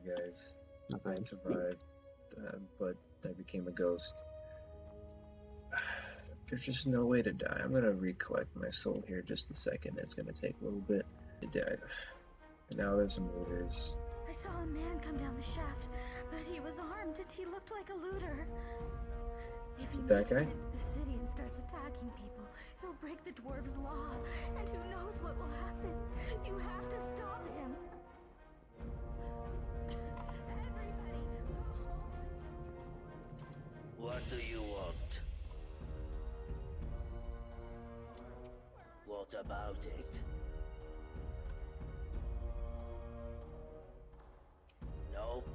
guys. Okay. I survived, but I became a ghost. There's just no way to die. I'm gonna recollect my soul here just a second. It's gonna take a little bit to die. And now there's some looters. I saw a man come down the shaft, but he was armed and he looked like a looter. If he That makes guy? it into the city and starts attacking people, he'll break the dwarves' law, and who knows what will happen. You have to stop him. Everybody, go home. What do you want? What about it? Nope.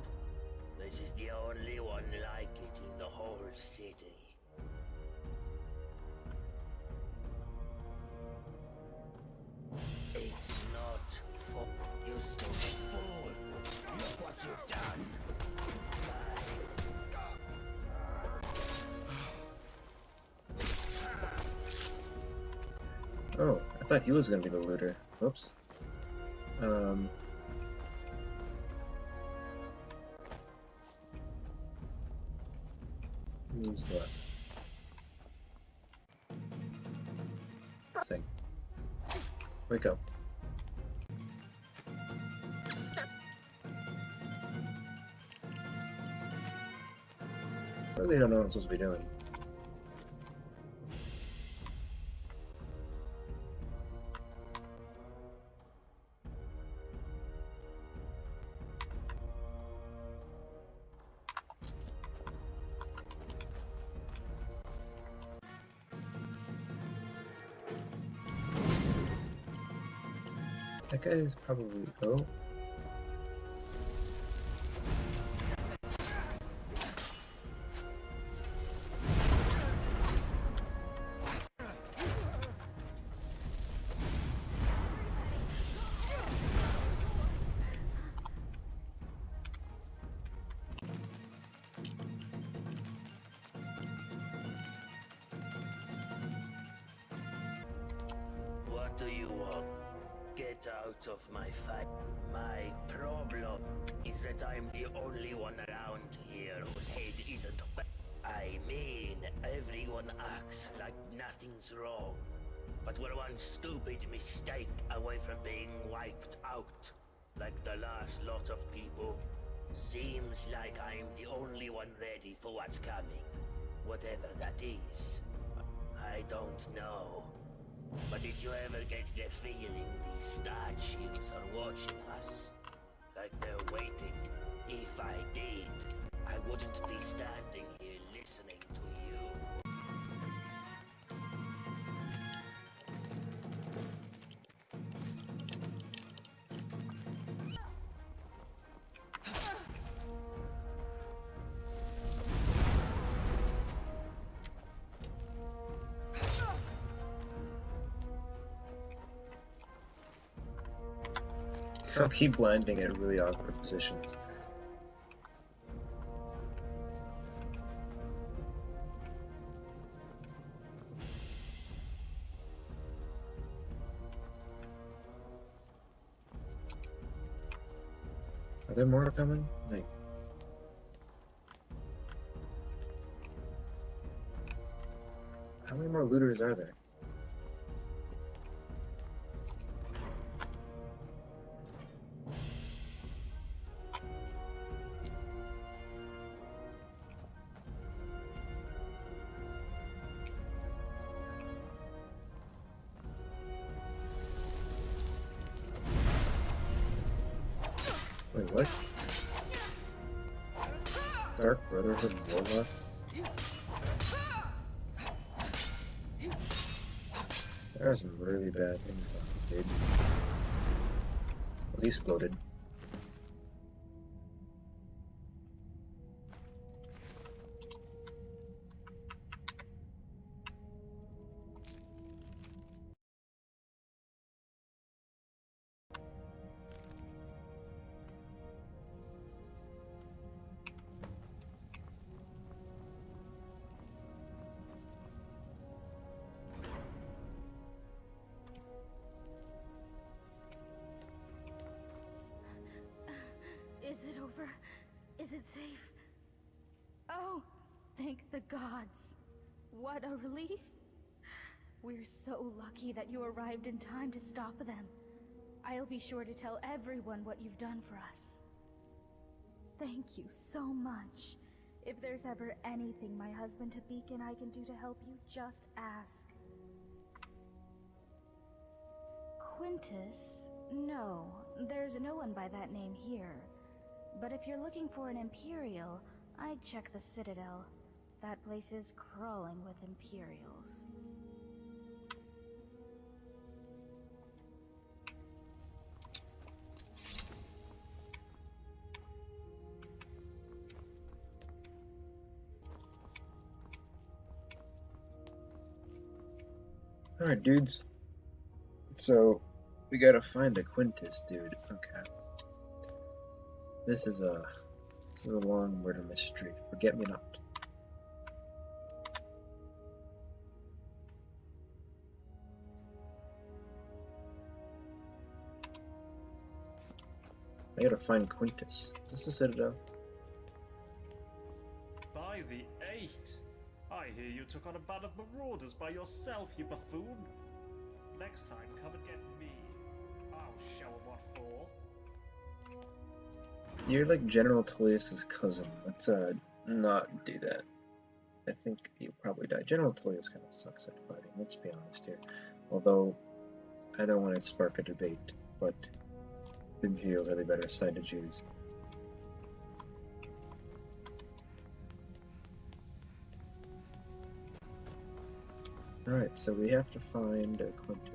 This is the only one like it in the whole city. It's not for you, stupid fool. Look what you've done. Oh, I thought he was gonna be the looter. Whoops. Who's left? Thing. Wake up. I really don't know what I'm supposed to be doing. That guy is probably... Oh. What do you want? Get out of my fight. My problem is that I'm the only one around here whose head isn't back. I mean, everyone acts like nothing's wrong. But we're one stupid mistake away from being wiped out. Like the last lot of people. Seems like I'm the only one ready for what's coming. Whatever that is. I don't know. But did you ever get the feeling these statues are watching us? Like they're waiting? If I did, I wouldn't be standing here listening to you. I'll keep landing at really awkward positions. Are there more coming? Like... How many more looters are there? Wait, what? Dark Brotherhood Warlock? There are some really bad things going on, dude. Well, he exploded. Is it safe? Oh, thank the gods. What a relief. We're so lucky that you arrived in time to stop them. I'll be sure to tell everyone what you've done for us. Thank you so much. If there's ever anything my husband Tabik and I can do to help you, just ask. Quintus? No, there's no one by that name here. But if you're looking for an Imperial, I'd check the Citadel. That place is crawling with Imperials. Alright, dudes. So, we gotta find a Quintus, dude. Okay. This is a long murder mystery. Forget me not. I gotta find Quintus. Is this the Citadel? By the 8! I hear you took on a band of marauders by yourself, you buffoon! Next time, come and get me. I'll show 'em what for. You're like General Tullius's cousin. Let's not do that. I think you'll probably die. General Tullius kind of sucks at fighting, let's be honest here. Although, I don't want to spark a debate, but the Imperials are the better side to choose. Alright, so we have to find Quintus.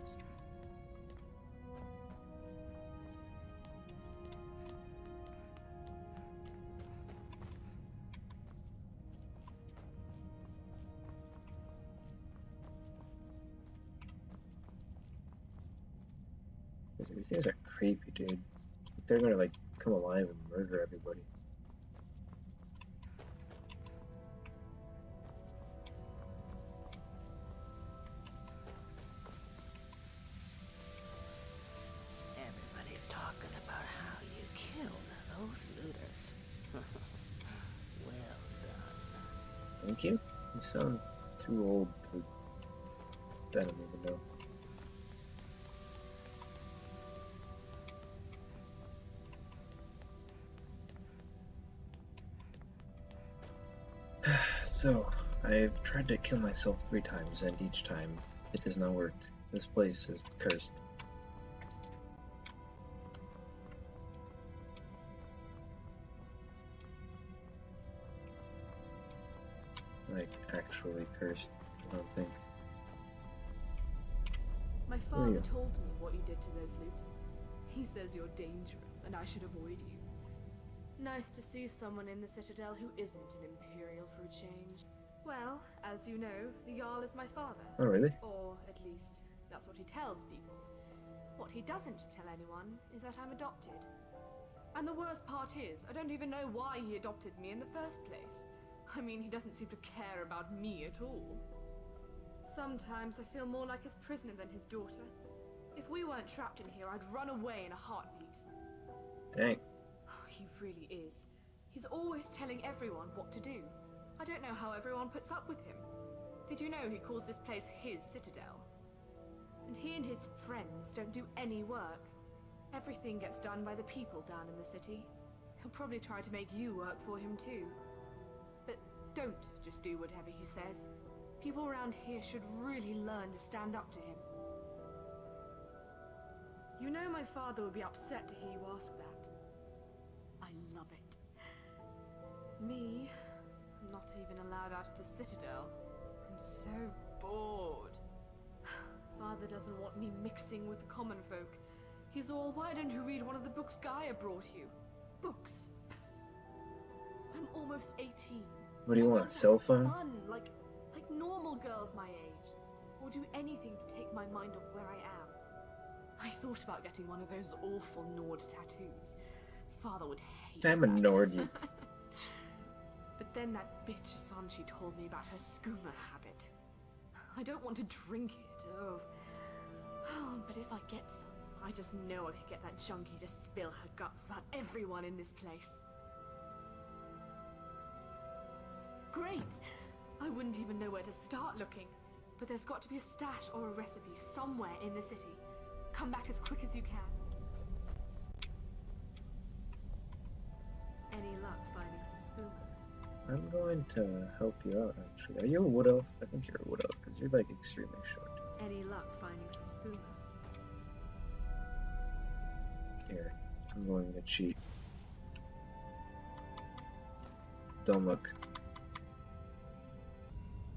These things are creepy, dude. They're gonna like come alive and murder everybody. Everybody's talking about how you killed those looters. Well done. Thank you? You sound too old to... I don't even know. So, I've tried to kill myself 3 times, and each time it has not worked. This place is cursed. Like, actually cursed, I don't think. My father told me what you did to those looters. He says you're dangerous, and I should avoid you. Nice to see someone in the Citadel who isn't an Imperial for a change. Well, as you know, the Jarl is my father. Oh, really? Or, at least, that's what he tells people. What he doesn't tell anyone is that I'm adopted. And the worst part is, I don't even know why he adopted me in the first place. I mean, he doesn't seem to care about me at all. Sometimes I feel more like his prisoner than his daughter. If we weren't trapped in here, I'd run away in a heartbeat. Dang. He really is. He's always telling everyone what to do. I don't know how everyone puts up with him. Did you know he calls this place his Citadel? And he and his friends don't do any work. Everything gets done by the people down in the city. He'll probably try to make you work for him too. But don't just do whatever he says. People around here should really learn to stand up to him. You know my father would be upset to hear you ask that. I love it. Me, I'm not even allowed out of the Citadel. I'm so bored. Father doesn't want me mixing with the common folk. He's all, why don't you read one of the books Gaia brought you? Books. I'm almost 18. What do you want, a cell phone? Fun, like normal girls my age. Or do anything to take my mind off where I am. I thought about getting one of those awful Nord tattoos. Father would hate I'm a that. Nord, you. But then that bitch Asanchi told me about her schooner habit. I don't want to drink it, oh. But if I get some, I just know I could get that junkie to spill her guts about everyone in this place. great! I wouldn't even know where to start looking. But there's got to be a stash or a recipe somewhere in the city. Come back as quick as you can. Any luck finding some skooma? I'm going to help you out, actually. Are you a wood elf? I think you're a wood elf, because you're, like, extremely short. Any luck finding some skooma? Here, I'm going to cheat. Don't look.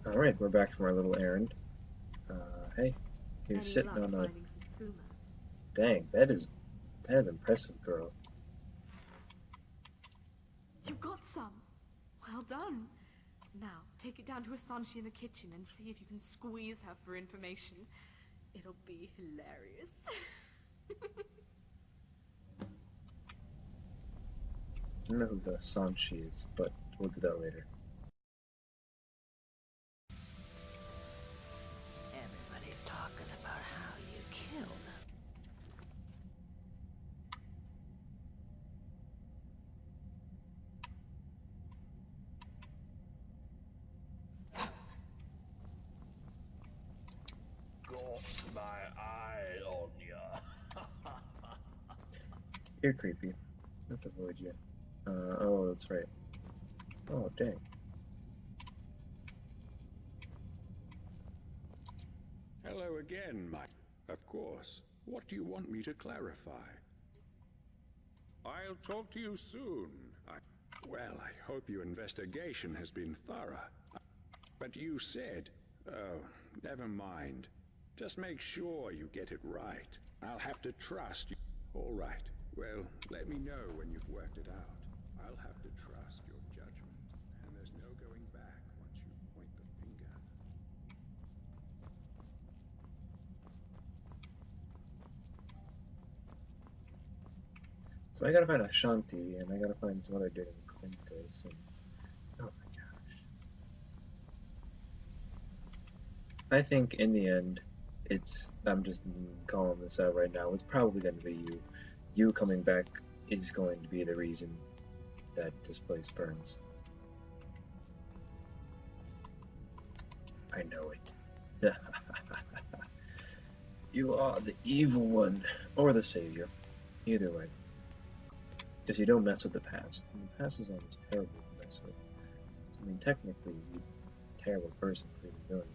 Alright, we're back from our little errand. Hey, you're Any sitting luck on a... finding some skooma? Dang, that is impressive, girl. You got some! Well done! Now, take it down to Asanshi in the kitchen and see if you can squeeze her for information. It'll be hilarious. I don't know who the Sanchi is, but we'll do that later. Everybody's talking about how you killed him. Got my eye on ya. You're creepy. Let's avoid you. Oh, that's right. Oh, dang. Hello again, Mike. Of course. What do you want me to clarify? I'll talk to you soon. Well, I hope your investigation has been thorough. But you said... Oh, never mind. Just make sure you get it right. I'll have to trust you. All right. Well, let me know when you've worked it out. I'll have to trust your judgment. And there's no going back once you point the finger. So I gotta find Ashanti, and I gotta find some other dude in Quintus, and... Oh my gosh. I think, in the end, I'm just calling this out right now, it's probably gonna be you. You coming back is going to be the reason that this place burns. I know it. You are the evil one, or the savior. Either way. Because you don't mess with the past. And the past is almost terrible to mess with. So, I mean, technically, you're a terrible person for even doing this.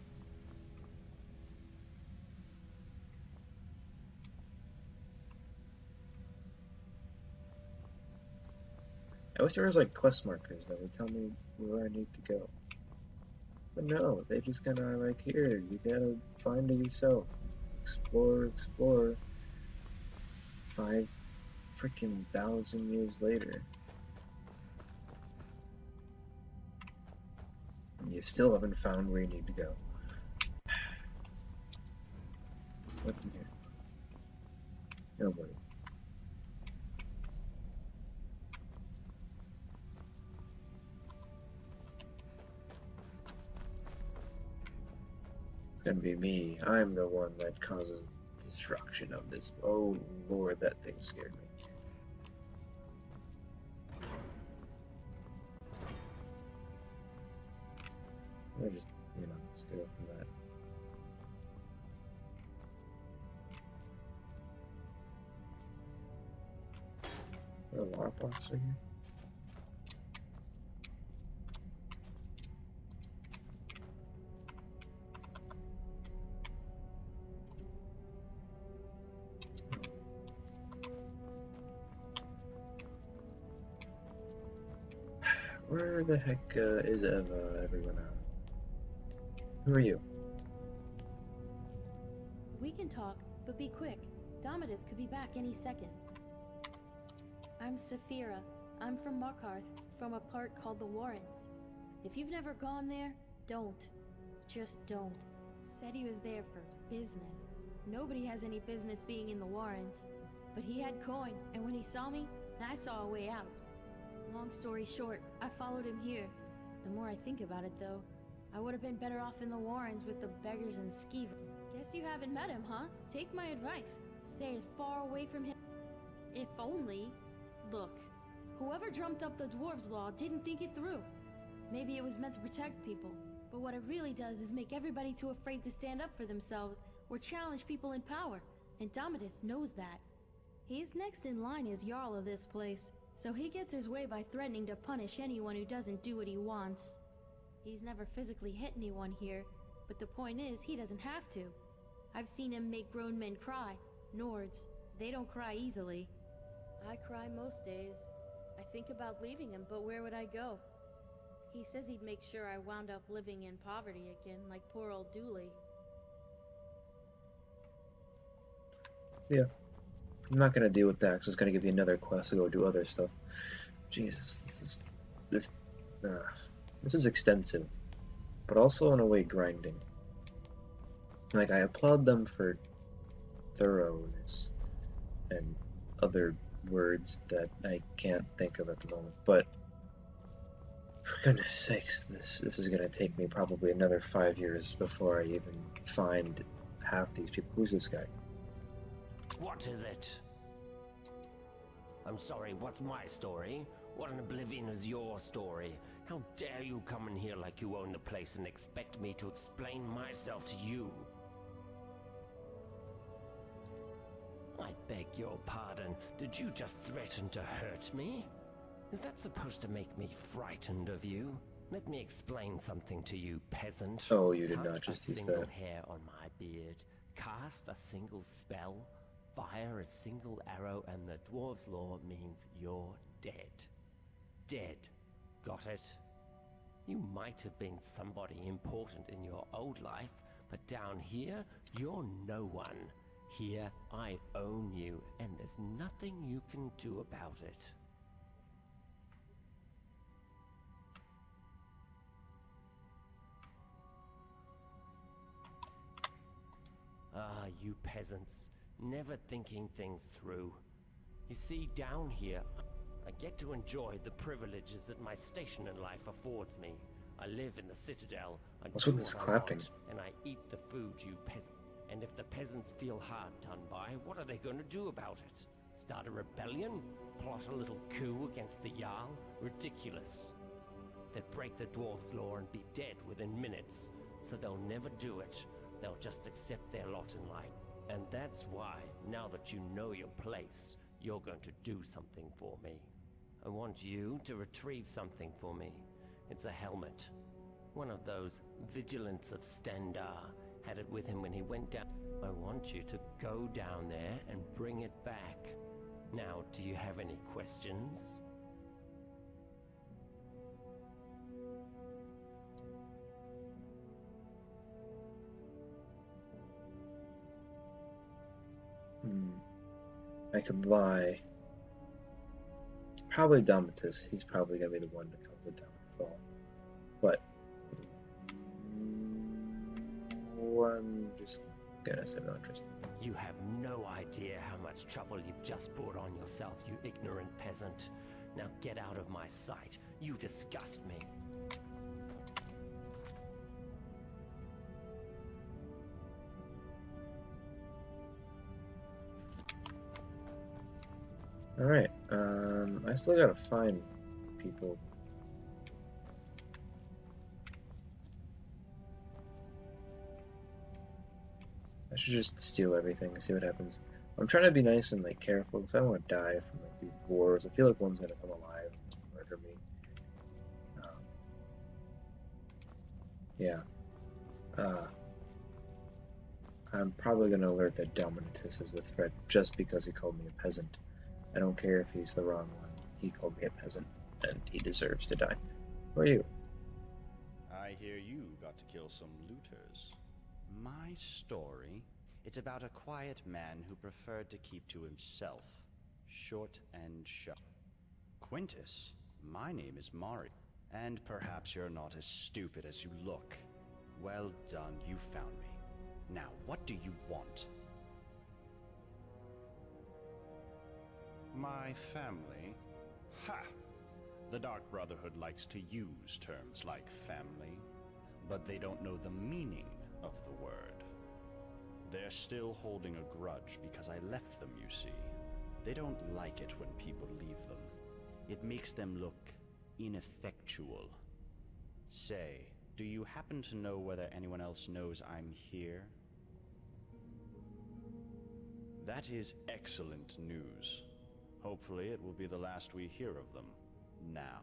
I wish there was like quest markers that would tell me where I need to go. But no, they just kinda like, here, you gotta find it yourself. Explore, explore. 5 freaking thousand years later. And you still haven't found where you need to go. What's in here? Nobody. It's gonna be me. I'm the one that causes destruction of this. Oh lord, that thing scared me. I just, steal from that. Is there a lockbox right here? Where the heck is everyone at? Who are you? We can talk, but be quick. Dominus could be back any second. I'm Saphira. I'm from Markarth, from a part called the Warrens. If you've never gone there, don't. Just don't. Said he was there for business. Nobody has any business being in the Warrens. But he had coin, and when he saw me, I saw a way out. Long story short, I followed him here. The more I think about it, though, I would have been better off in the Warrens with the beggars and skeevers. Guess you haven't met him, huh? Take my advice. Stay as far away from him. If only... Look, whoever dreamt up the Dwarves' Law didn't think it through. Maybe it was meant to protect people, but what it really does is make everybody too afraid to stand up for themselves or challenge people in power, and Dominus knows that. He's next in line as Jarl of this place, so he gets his way by threatening to punish anyone who doesn't do what he wants. He's never physically hit anyone here, but the point is, he doesn't have to. I've seen him make grown men cry. Nords, they don't cry easily. I cry most days. I think about leaving him, but where would I go? He says he'd make sure I wound up living in poverty again, like poor old Dooley. So yeah, I'm not gonna deal with that, 'cause it's gonna give you another quest to go do other stuff. Jesus, this is extensive, but also in a way grinding. Like, I applaud them for thoroughness and other words that I can't think of at the moment, but for goodness sakes, this is gonna take me probably another 5 years before I even find half these people. Who's this guy? What is it? I'm sorry, what's my story? What in oblivion is your story? How dare you come in here like you own the place and expect me to explain myself to you? I beg your pardon, did you just threaten to hurt me? Is that supposed to make me frightened of you? Let me explain something to you, peasant. Oh, you did Cut not just a use single that. hair on my beard, cast a single spell, fire a single arrow, and the dwarves' law means you're dead. Dead. Got it? You might have been somebody important in your old life, but down here, you're no one. Here, I own you, and there's nothing you can do about it. Ah, you peasants, never thinking things through. You see, down here, I get to enjoy the privileges that my station in life affords me. I live in the Citadel, I What's do with this what I clapping? want, and I eat the food you peasants. And if the peasants feel hard done by, what are they going to do about it? Start a rebellion? Plot a little coup against the Jarl? Ridiculous. They'd break the dwarves' law and be dead within minutes, so they'll never do it. They'll just accept their lot in life. And that's why, now that you know your place, you're going to do something for me. I want you to retrieve something for me. It's a helmet. One of those Vigilants of Stendar. Had it with him when he went down. I want you to go down there and bring it back. Now, do you have any questions? I could lie. Probably Dominus. He's probably gonna be the one that cause the downfall. But I'm just gonna say not interested. You have no idea how much trouble you've just brought on yourself, you ignorant peasant. Now get out of my sight. You disgust me. Alright, I still gotta find people. I should just steal everything and see what happens. I'm trying to be nice and like careful because I don't want to die from like these dwarves. I feel like one's gonna come alive and murder me. Yeah. I'm probably gonna alert that Dominus is a threat just because he called me a peasant. I don't care if he's the wrong one. He called me a peasant, and he deserves to die. Who are you? I hear you got to kill some looters. My story? It's about a quiet man who preferred to keep to himself. Short and sharp. Quintus, my name is Marek. And perhaps you're not as stupid as you look. Well done, you found me. Now, what do you want? My family? Ha! The Dark Brotherhood likes to use terms like family, but they don't know the meaning of the word. They're still holding a grudge because I left them, you see. They don't like it when people leave them. It makes them look ineffectual. Say, do you happen to know whether anyone else knows I'm here? That is excellent news. Hopefully it will be the last we hear of them. Now,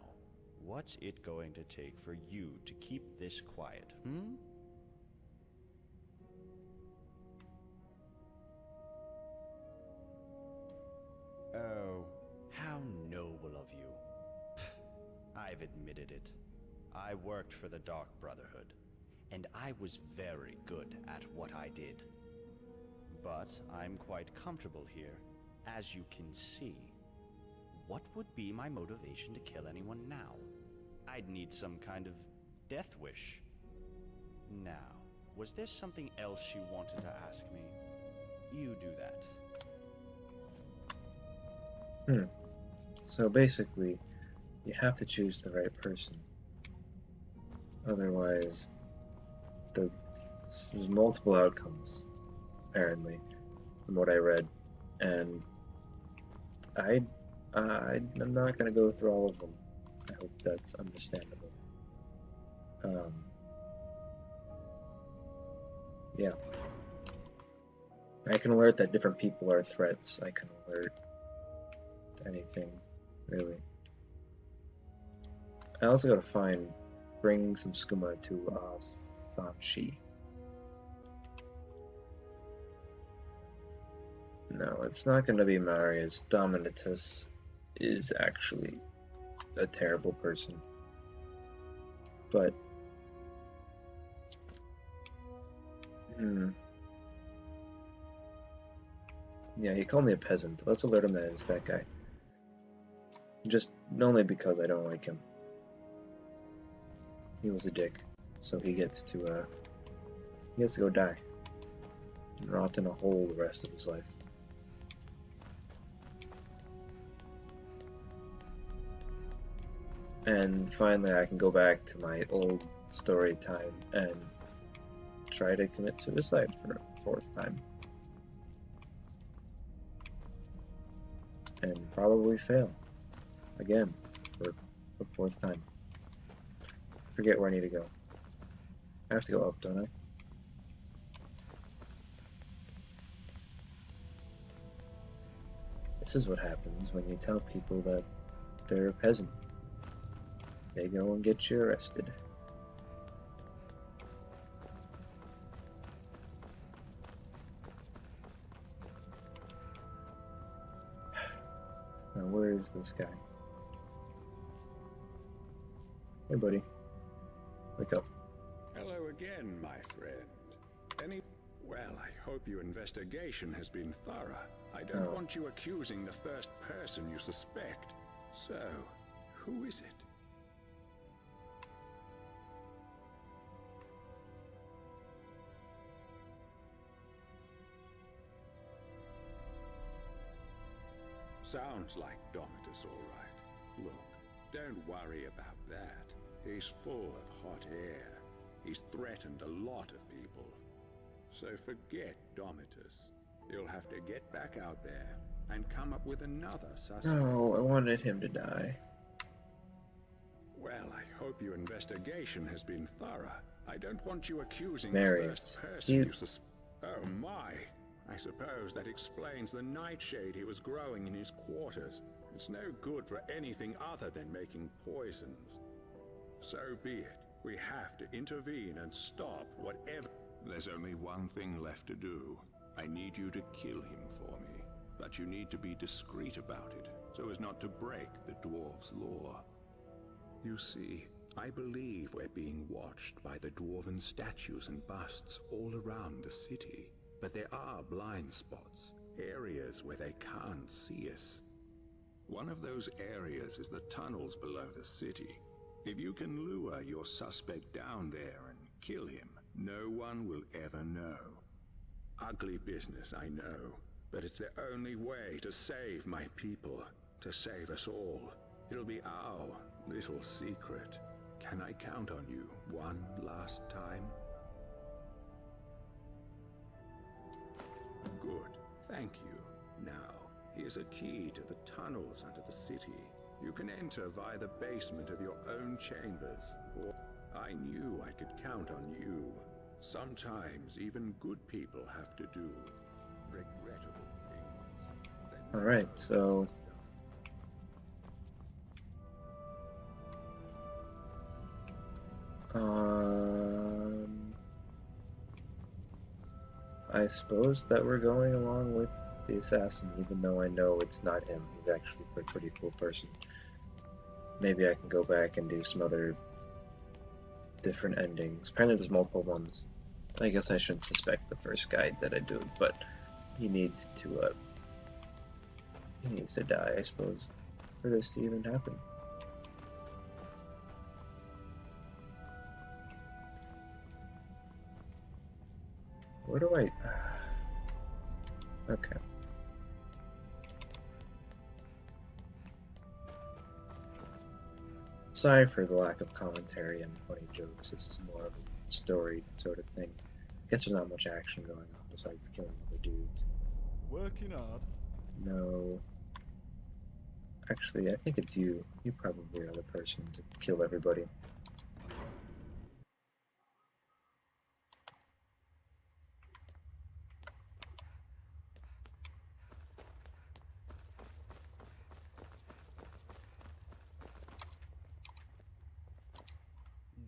what's it going to take for you to keep this quiet, hmm? Oh, how noble of you. I've admitted it. I worked for the Dark Brotherhood, and I was very good at what I did. But I'm quite comfortable here, as you can see. What would be my motivation to kill anyone now? I'd need some kind of death wish. Now, was there something else you wanted to ask me? You do that. So basically, you have to choose the right person. Otherwise, there's multiple outcomes, apparently, from what I read, and I'm not going to go through all of them. I hope that's understandable. Yeah. I can alert that different people are threats. I can alert anything, really. I also gotta bring some skooma to Sanchi. No, it's not gonna be Marius. Dominus is actually a terrible person. But yeah, he called me a peasant. Let's alert him that it's that guy. Just only because I don't like him. He was a dick, so he gets to go die and rot in a hole the rest of his life. And finally, I can go back to my old story time and try to commit suicide for the 4th time. And probably fail again for the 4th time. Forget where I need to go. I have to go up, don't I? This is what happens when you tell people that they're a peasant. They go and get you arrested. Now where is this guy? Hey buddy. Wake up. Hello again, my friend. Well, I hope your investigation has been thorough. I don't want you accusing the first person you suspect. So, who is it? Sounds like Dominus, all right. Look, don't worry about that. He's full of hot air. He's threatened a lot of people. So forget Dominus. You'll have to get back out there and come up with another suspect. No, I wanted him to die. Well, I hope your investigation has been thorough. I don't want you accusing Marius. the first person you suspect. Oh my! I suppose that explains the nightshade he was growing in his quarters. It's no good for anything other than making poisons. So be it. We have to intervene and stop whatever. There's only one thing left to do. I need you to kill him for me. But you need to be discreet about it, so as not to break the dwarves' law. You see, I believe we're being watched by the dwarven statues and busts all around the city. But there are blind spots, areas where they can't see us. One of those areas is the tunnels below the city. If you can lure your suspect down there and kill him, no one will ever know. Ugly business, I know, but it's the only way to save my people, to save us all. It'll be our little secret. Can I count on you one last time? Good. Thank you. Now, here's a key to the tunnels under the city. You can enter via the basement of your own chambers, or I knew I could count on you. Sometimes even good people have to do regrettable things. Alright, so... I suppose that we're going along with the assassin, even though I know it's not him. He's actually a pretty cool person. Maybe I can go back and do some other different endings. Apparently there's multiple ones. I guess I shouldn't suspect the first guy that I do, but he needs to die, I suppose, for this to even happen. Where do I... Okay. Sorry for the lack of commentary and funny jokes. This is more of a story sort of thing. I guess there's not much action going on besides killing other dudes. Working hard. No. Actually, I think it's you. You probably are the person to kill everybody.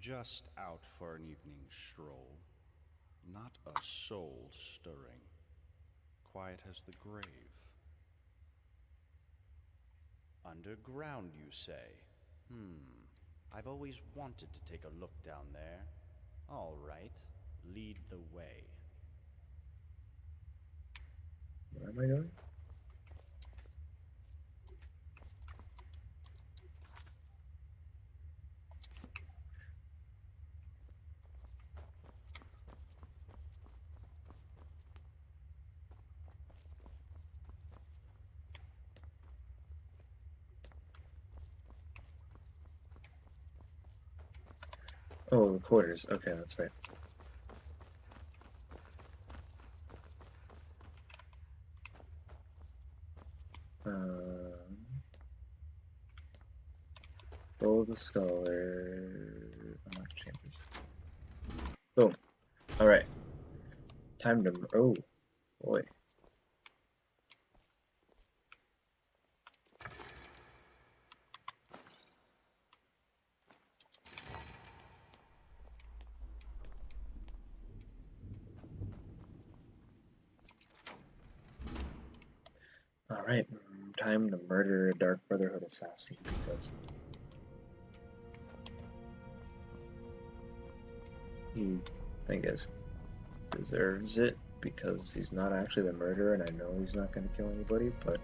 Just out for an evening stroll. Not a soul stirring. Quiet as the grave. Underground, you say? I've always wanted to take a look down there. All right, lead the way. Where am I going? Oh, the quarters. Okay, that's right. Roll the scholar. Unlock chambers. Boom. Alright. Time to. Oh, boy. Alright, time to murder a Dark Brotherhood assassin because he, I guess, deserves it because he's not actually the murderer and I know he's not going to kill anybody, but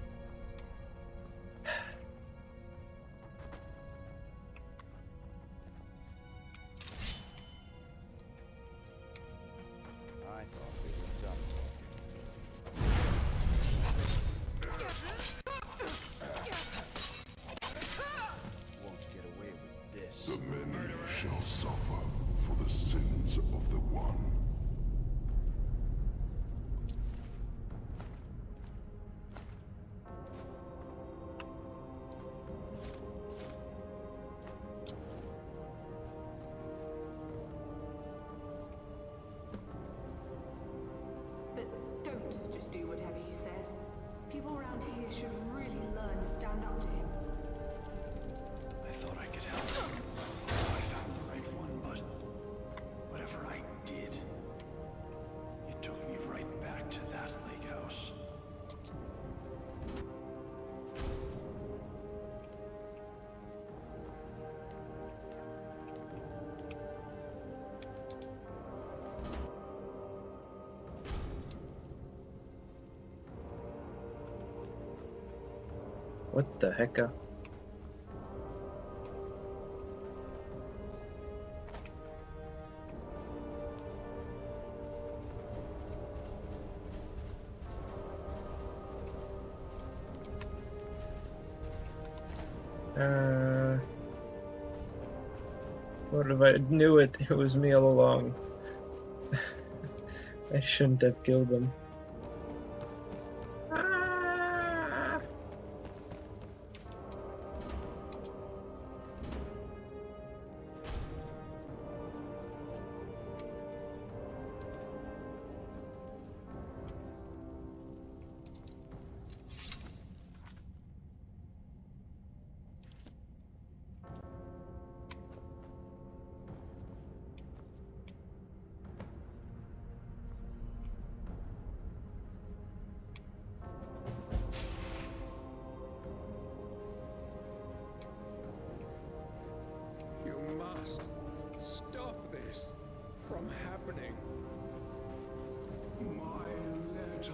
I thought we were done talking. Won't get away with this. The many shall suffer for the sins of the one. But don't just do whatever he says. People around here should really learn to stand up to him. I thought I could help. I found the right one, but whatever I did, it took me right back to that lake house. what the heck? What if I knew it? It was me all along. I shouldn't have killed him. this from happening? My letter.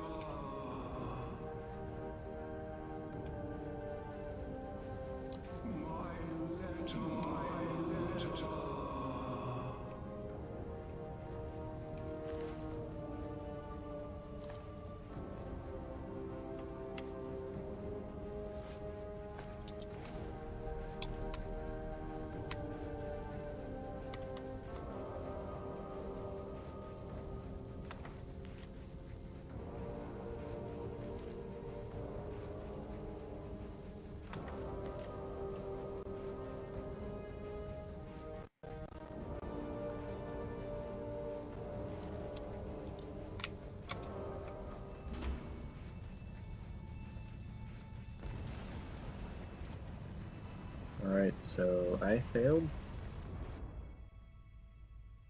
Alright, so I failed?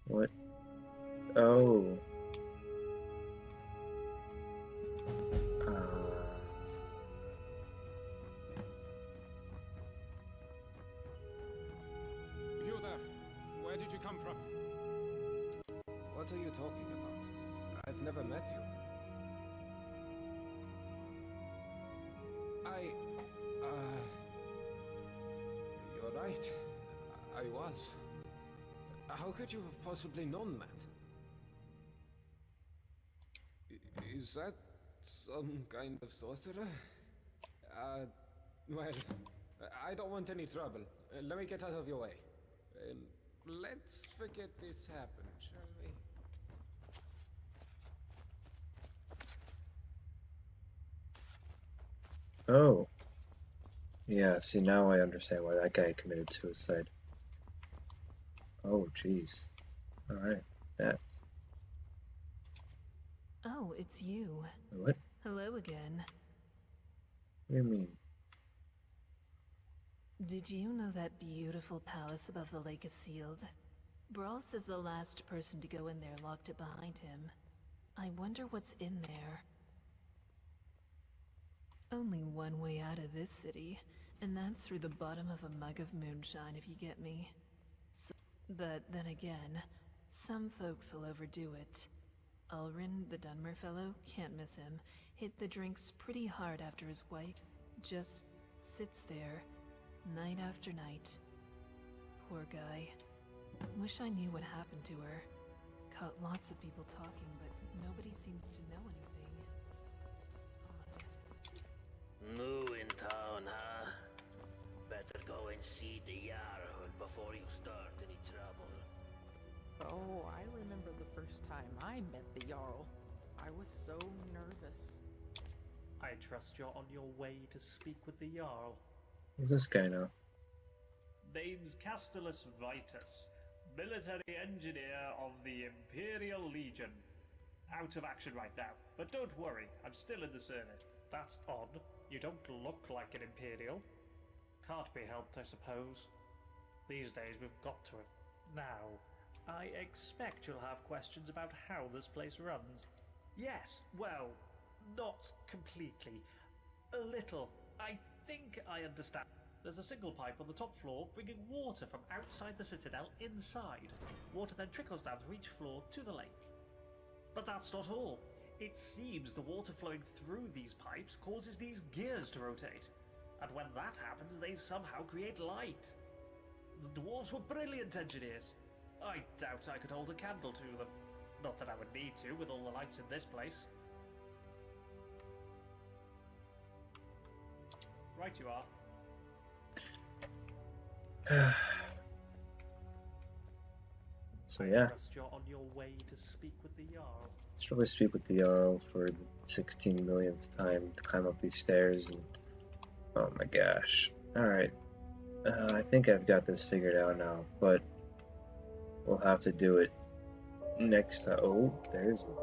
What? Oh. You there? Where did you come from? What are you talking about? I've never met you. You're right. I was. How could you have possibly known that? Is that some kind of sorcerer? Well, I don't want any trouble. Let me get out of your way. Let's forget this happened, shall we? Oh. Yeah, see, now I understand why that guy committed suicide. Oh, jeez. Alright, that's... Oh, it's you. What? Hello again. What do you mean? Did you know that beautiful palace above the lake is sealed? Brawl says the last person to go in there locked it behind him. I wonder what's in there. Only one way out of this city, and that's through the bottom of a mug of moonshine, if you get me. But then again, some folks will overdo it. Ulrin, the Dunmer fellow, can't miss him. Hit the drinks pretty hard after his wife just sits there, night after night. Poor guy. Wish I knew what happened to her. Caught lots of people talking, but nobody seems to know anything. New in town, huh? Better go and see the Jarl before you start any trouble. Oh, I remember the first time I met the Jarl. I was so nervous. I trust you're on your way to speak with the Jarl. Who's this guy now? Name's Castellus Vitus, military engineer of the Imperial Legion. Out of action right now, but don't worry, I'm still in the service. That's odd. You don't look like an Imperial. Can't be helped, I suppose. These days we've got to it. Now, I expect you'll have questions about how this place runs. Yes, well, not completely. A little. I think I understand. There's a single pipe on the top floor bringing water from outside the Citadel inside. Water then trickles down through each floor to the lake. But that's not all. It seems the water flowing through these pipes causes these gears to rotate. And when that happens, they somehow create light. The dwarves were brilliant engineers. I doubt I could hold a candle to them. Not that I would need to, with all the lights in this place. Right you are. So yeah. I trust you're on your way to speak with the Jarl. Let's probably speak with the Jarl for the 16 millionth time to climb up these stairs and... Oh my gosh. Alright. I think I've got this figured out now, but we'll have to do it next time. Oh, there's a